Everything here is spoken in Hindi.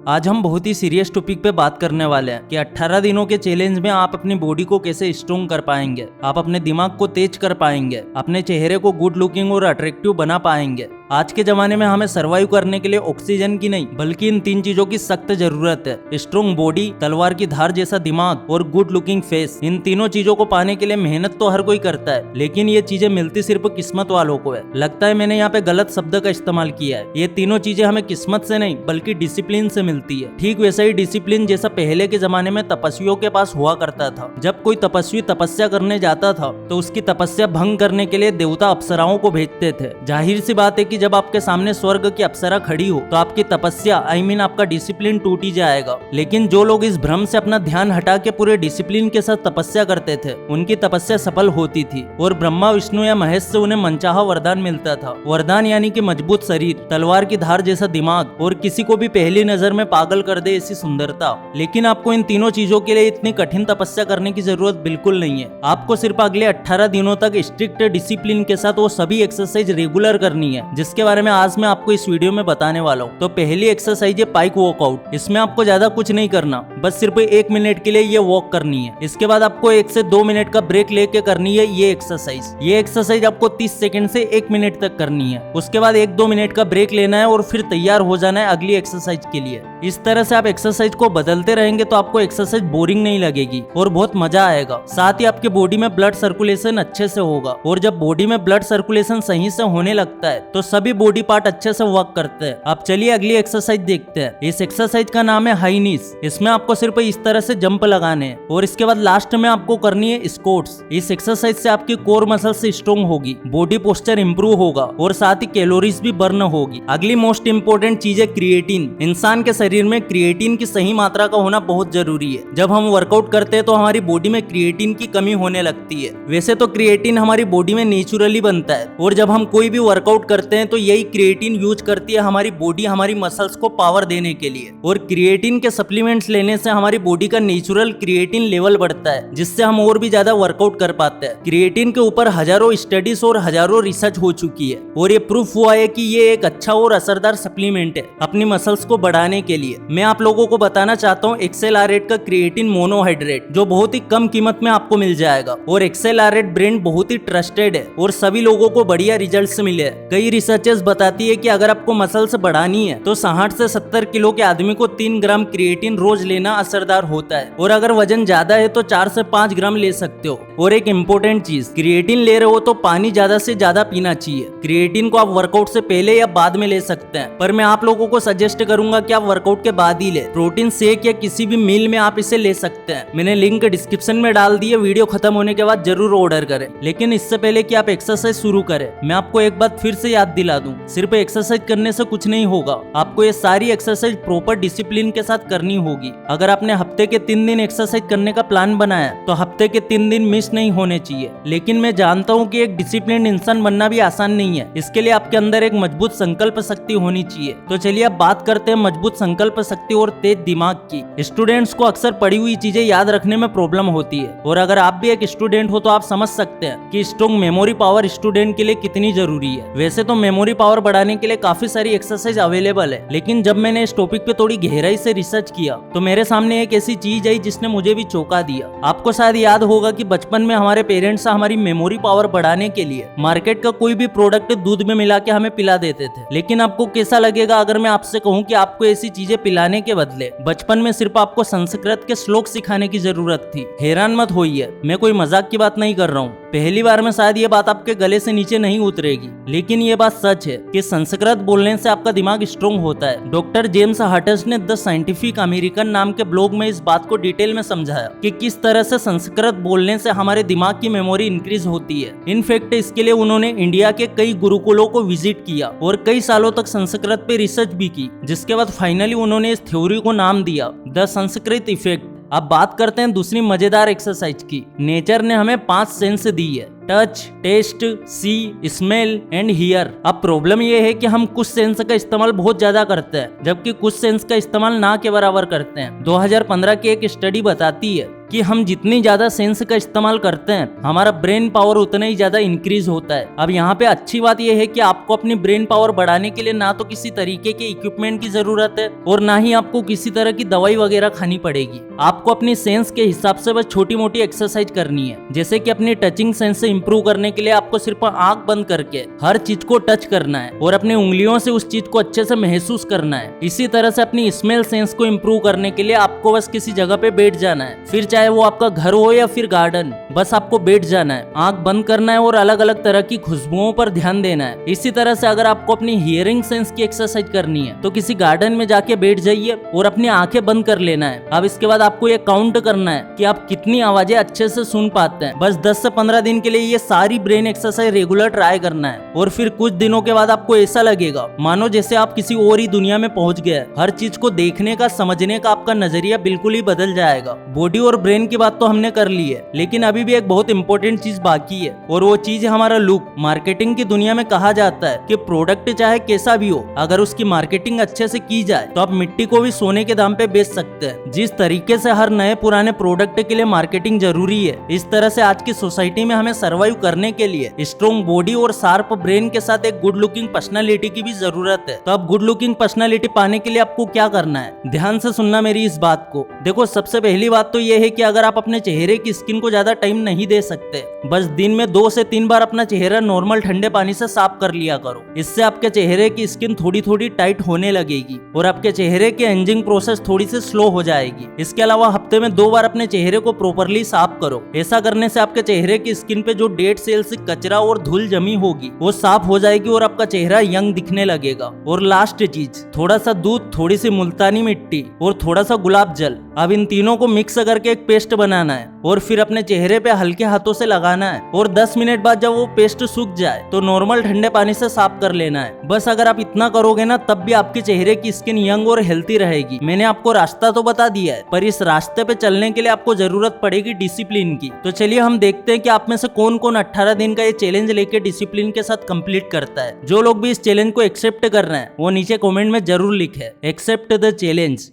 आज हम बहुत ही सीरियस टॉपिक पे बात करने वाले हैं कि 18 दिनों के चैलेंज में आप अपनी बॉडी को कैसे स्ट्रॉन्ग कर पाएंगे, आप अपने दिमाग को तेज कर पाएंगे, अपने चेहरे को गुड लुकिंग और अट्रैक्टिव बना पाएंगे। आज के जमाने में हमें सरवाइव करने के लिए ऑक्सीजन की नहीं बल्कि इन 3 चीजों की सख्त जरूरत है। स्ट्रॉन्ग बॉडी, तलवार की धार जैसा दिमाग और गुड लुकिंग फेस। इन तीनों चीजों को पाने के लिए मेहनत तो हर कोई करता है, लेकिन ये चीजें मिलती सिर्फ किस्मत वालों को है। लगता है मैंने यहाँ पे गलत शब्द का इस्तेमाल किया है। ये तीनों चीजें हमें किस्मत से नहीं बल्कि डिसिप्लिन से मिलती है। ठीक वैसा ही डिसिप्लिन जैसा पहले के जमाने में तपस्वियों के पास हुआ करता था। जब कोई तपस्वी तपस्या करने जाता था तो उसकी तपस्या भंग करने के लिए देवता अप्सराओं को भेजते थे। जाहिर सी बात है कि जब आपके सामने स्वर्ग की अप्सरा खड़ी हो तो आपकी तपस्या आपका डिसिप्लिन टूट ही जाएगा। लेकिन जो लोग इस भ्रम से अपना ध्यान हटा के पूरे डिसिप्लिन के साथ तपस्या करते थे उनकी तपस्या सफल होती थी और ब्रह्मा, विष्णु या महेश से उन्हें मनचाहा वरदान मिलता था। वरदान यानी कि मजबूत शरीर, तलवार की धार जैसा दिमाग और किसी को भी पहली नजर में पागल कर दे ऐसी सुंदरता। लेकिन आपको इन तीनों चीजों के लिए इतनी कठिन तपस्या करने की जरूरत बिल्कुल नहीं है। आपको सिर्फ अगले 18 दिनों तक स्ट्रिक्ट डिसिप्लिन के साथ वो सभी एक्सरसाइज रेगुलर करनी है जिसके बारे में आज मैं आपको इस वीडियो में बताने वाला हूँ। तो पहली एक्सरसाइज है पाइक वॉकआउट। इसमें आपको ज्यादा कुछ नहीं करना, बस सिर्फ 1 मिनट के लिए ये वॉक करनी है। इसके बाद आपको 1 से 2 मिनट का ब्रेक लेके करनी है ये एक्सरसाइज। ये एक्सरसाइज आपको 30 सेकंड से 1 मिनट तक करनी है। उसके बाद 1-2 मिनट का ब्रेक लेना है और फिर तैयार हो जाना है अगली एक्सरसाइज के लिए। इस तरह से आप एक्सरसाइज को बदलते रहेंगे तो आपको एक्सरसाइज बोरिंग नहीं लगेगी और बहुत मजा आएगा। साथ ही आपके बॉडी में ब्लड सर्कुलेशन अच्छे से होगा और जब बॉडी में ब्लड सर्कुलेशन सही से होने लगता है तो सभी बॉडी पार्ट अच्छे से वर्क करते हैं। अब चलिए अगली एक्सरसाइज देखते हैं। इस एक्सरसाइज का नाम है हाई नीज। इसमें आपको सिर्फ इस तरह से जंप लगाने हैं और इसके बाद लास्ट में आपको करनी है स्क्वाट्स। इस एक्सरसाइज से आपकी कोर मसल्स स्ट्रॉन्ग होगी, बॉडी पोस्चर इंप्रूव होगा और साथ ही कैलोरीज भी बर्न होगी। अगली मोस्ट इंपोर्टेंट चीज है क्रिएटिन। इंसान के शरीर में क्रिएटिन की सही मात्रा का होना बहुत जरूरी है। जब हम वर्कआउट करते हैं तो हमारी बॉडी में क्रिएटिन की कमी होने लगती है। वैसे तो क्रिएटिन हमारी बॉडी में नेचुरली बनता है और जब हम कोई भी वर्कआउट करते हैं तो यही क्रिएटिन यूज करती है हमारी बॉडी हमारी मसल्स को पावर देने के लिए। और क्रिएटिन के सप्लीमेंट्स लेने से हमारी बॉडी का नेचुरल क्रिएटिन लेवल बढ़ता है जिससे हम और भी ज्यादा वर्कआउट कर पाते हैं। क्रिएटिन के ऊपर हजारों स्टडीज और हजारों रिसर्च हो चुकी है और ये प्रूफ हुआ है कि ये एक अच्छा और असरदार सप्लीमेंट है अपनी मसल्स को बढ़ाने के लिए। मैं आप लोगों को बताना चाहता हूँ XLR8 का क्रिएटिन मोनोहाइड्रेट जो बहुत ही कम कीमत में आपको मिल जाएगा। और XLR8 ब्रांड बहुत ही ट्रस्टेड है और सभी लोगों को बढ़िया रिजल्ट्स मिले हैं। कई रिसर्चर्स बताती है कि अगर आपको मसल्स बढ़ानी है तो 60 से 70 किलो के आदमी को 3 ग्राम क्रिएटिन रोज लेना असरदार होता है और अगर वजन ज्यादा है तो 4 से 5 ग्राम ले सकते हो। और एक इम्पोर्टेंट चीज, क्रिएटिन ले रहे हो तो पानी ज्यादा से ज्यादा पीना चाहिए। क्रिएटिन को आप वर्कआउट से पहले या बाद में ले सकते हैं पर मैं आप लोगों को सजेस्ट करूंगा कि आप वर्कआउट के बाद ही ले। प्रोटीन शेक या किसी भी मील में आप इसे ले सकते हैं। मैंने लिंक डिस्क्रिप्शन में डाल दी है, वीडियो खत्म होने के बाद जरूर ऑर्डर करें। लेकिन इससे पहले कि आप एक्सरसाइज शुरू करें मैं आपको एक बात फिर से याद दिला दूं, सिर्फ एक्सरसाइज करने से कुछ नहीं होगा। आपको ये सारी एक्सरसाइज प्रॉपर डिसिप्लिन के साथ करनी होगी। अगर आपने हफ्ते के 3 दिन एक्सरसाइज करने का प्लान बनाया तो हफ्ते के 3 दिन मिस नहीं होने चाहिए। लेकिन मैं जानता हूँ कि एक डिसिप्लिन इंसान बनना भी आसान नहीं है। इसके लिए आपके अंदर एक मजबूत संकल्प शक्ति होनी चाहिए। तो चलिए अब बात करते हैं मजबूत संकल्प शक्ति और तेज दिमाग की। स्टूडेंट्स को अक्सर पढ़ी हुई चीजें याद रखने में प्रॉब्लम होती है और अगर आप भी एक स्टूडेंट हो तो आप समझ सकते हैं कि स्ट्रॉन्ग मेमोरी पावर स्टूडेंट के लिए कितनी जरूरी है। वैसे तो मेमोरी पावर बढ़ाने के लिए काफी सारी एक्सरसाइज अवेलेबल है, लेकिन जब मैंने इस टॉपिक पे थोड़ी गहराई से रिसर्च किया तो मेरे सामने एक ऐसी चीज आई जिसने मुझे भी चौंका दिया। आपको शायद याद होगा कि बचपन में हमारे पेरेंट्स हमारी मेमोरी पावर बढ़ाने के लिए मार्केट का कोई भी प्रोडक्ट दूध में मिला के हमें पिला देते थे। लेकिन आपको कैसा लगेगा अगर मैं आपसे कहूँ कि आपको ऐसी चीजें पिलाने के बदले बचपन में सिर्फ आपको संस्कृत के श्लोक सिखाने की जरूरत थी। हैरान मत होइए, मैं कोई मजाक की बात नहीं कर रहा हूँ। पहली बार में शायद ये बात आपके गले से नीचे नहीं उतरेगी, लेकिन ये बात सच है कि संस्कृत बोलने से आपका दिमाग स्ट्रॉन्ग होता है। डॉक्टर जेम्स हटस ने द साइंटिफिक अमेरिकन नाम के ब्लॉग में इस बात को डिटेल में समझाया कि किस तरह से संस्कृत बोलने से हमारे दिमाग की मेमोरी इंक्रीज होती है। इनफैक्ट इसके लिए उन्होंने इंडिया के कई गुरुकुलों को विजिट किया और कई सालों तक संस्कृत पे रिसर्च भी की, जिसके बाद फाइनली उन्होंने इस थ्योरी को नाम दिया द संस्कृत इफेक्ट। अब बात करते हैं दूसरी मजेदार एक्सरसाइज की। नेचर ने हमें 5 सेंस दी है, touch, taste, see, smell and hear. अब प्रॉब्लम ये है कि हम कुछ सेंस का इस्तेमाल बहुत ज्यादा करते हैं जबकि कुछ सेंस का इस्तेमाल ना के बराबर करते हैं। 2015 की एक स्टडी बताती है कि हम जितनी ज्यादा सेंस का इस्तेमाल करते हैं हमारा ब्रेन पावर उतना ही ज्यादा इंक्रीज होता है। अब यहाँ पे अच्छी बात यह है कि आपको अपनी ब्रेन पावर बढ़ाने के लिए ना तो किसी तरीके के इक्विपमेंट की जरूरत है और ना ही आपको किसी तरह की दवाई वगैरह खानी पड़ेगी। आपको अपनी सेंस के हिसाब से बस छोटी मोटी एक्सरसाइज करनी है, जैसे कि अपनी टचिंग सेंस से इंप्रूव करने के लिए आपको सिर्फ आंख बंद करके हर चीज को टच करना है और अपनी उंगलियों से उस चीज को अच्छे से महसूस करना है। इसी तरह से अपनी स्मेल सेंस को इंप्रूव करने के लिए आपको बस किसी जगह पे बैठ जाना है, फिर चाहे वो आपका घर हो या फिर गार्डन, बस आपको बैठ जाना है, आंख बंद करना है और अलग अलग तरह की खुशबुओं पर ध्यान देना है। इसी तरह से अगर आपको अपनी हियरिंग सेंस की एक्सरसाइज करनी है तो किसी गार्डन में जाके बैठ जाइए और अपनी आंखें बंद कर लेना है। अब इसके बाद आपको ये काउंट करना है कि आप कितनी आवाजें अच्छे से सुन पाते हैं। बस 10 से 15 दिन के लिए ये सारी ब्रेन एक्सरसाइज रेगुलर ट्राई करना है और फिर कुछ दिनों के बाद आपको ऐसा लगेगा मानो जैसे आप किसी और ही दुनिया में पहुंच गए। हर चीज को देखने का, समझने का आपका नजरिया बिल्कुल ही बदल जाएगा। बॉडी और ब्रेन की बात तो हमने कर ली है, लेकिन अभी भी एक बहुत इंपॉर्टेंट चीज बाकी है और वो चीज है हमारा लुक। मार्केटिंग की दुनिया में कहा जाता है कि प्रोडक्ट चाहे कैसा भी हो, अगर उसकी मार्केटिंग अच्छे से की जाए तो आप मिट्टी को भी सोने के दाम पे बेच सकते हैं। जिस तरीके से हर नए पुराने प्रोडक्ट के लिए मार्केटिंग जरूरी है, इस तरह से आज की सोसाइटी में हमें सर्वाइव करने के लिए स्ट्रॉन्ग बॉडी और शार्प ब्रेन के साथ एक गुड लुकिंग पर्सनालिटी की भी जरूरत है। तो अब गुड लुकिंग पर्सनालिटी पाने के लिए आपको क्या करना है, ध्यान से सुनना मेरी इस बात को। देखो, सबसे पहली बात तो ये है कि अगर आप अपने चेहरे की स्किन को ज्यादा टाइम नहीं दे सकते, बस दिन में 2 से 3 बार अपना चेहरा नॉर्मल ठंडे पानी से साफ कर लिया करो। इससे आपके चेहरे की स्किन थोड़ी थोड़ी टाइट होने लगेगी और आपके चेहरे की एजिंग प्रोसेस थोड़ी सी स्लो हो जाएगी। इसके अलावा हफ्ते में 2 बार अपने चेहरे को प्रॉपरली साफ करो। ऐसा करने से आपके चेहरे की स्किन पे जो डेड सेल्स, कचरा और धूल जमी होगी वो साफ हो जाएगी और आपका चेहरा यंग दिखने लगेगा। और लास्ट चीज, थोड़ा सा दूध, थोड़ी सी मुल्तानी मिट्टी और थोड़ा सा गुलाब जल, अब इन तीनों को मिक्स करके एक पेस्ट बनाना है और फिर अपने चेहरे पे हल्के हाथों से लगाना है और 10 मिनट बाद जब वो पेस्ट सूख जाए तो नॉर्मल ठंडे पानी से साफ कर लेना है। बस अगर आप इतना करोगे ना, तब भी आपके चेहरे की स्किन यंग और हेल्थी रहेगी। मैंने आपको रास्ता तो बता दिया है, पर इस रास्ते पे चलने के लिए आपको जरूरत पड़ेगी डिसिप्लिन की। तो चलिए हम देखते हैं कि आप में से कौन कौन 18 दिन का ये चैलेंज लेके डिसिप्लिन के साथ कंप्लीट करता है। जो लोग भी इस चैलेंज को एक्सेप्ट कर रहे हैं वो नीचे कमेंट में जरूर लिखे एक्सेप्ट द चैलेंज।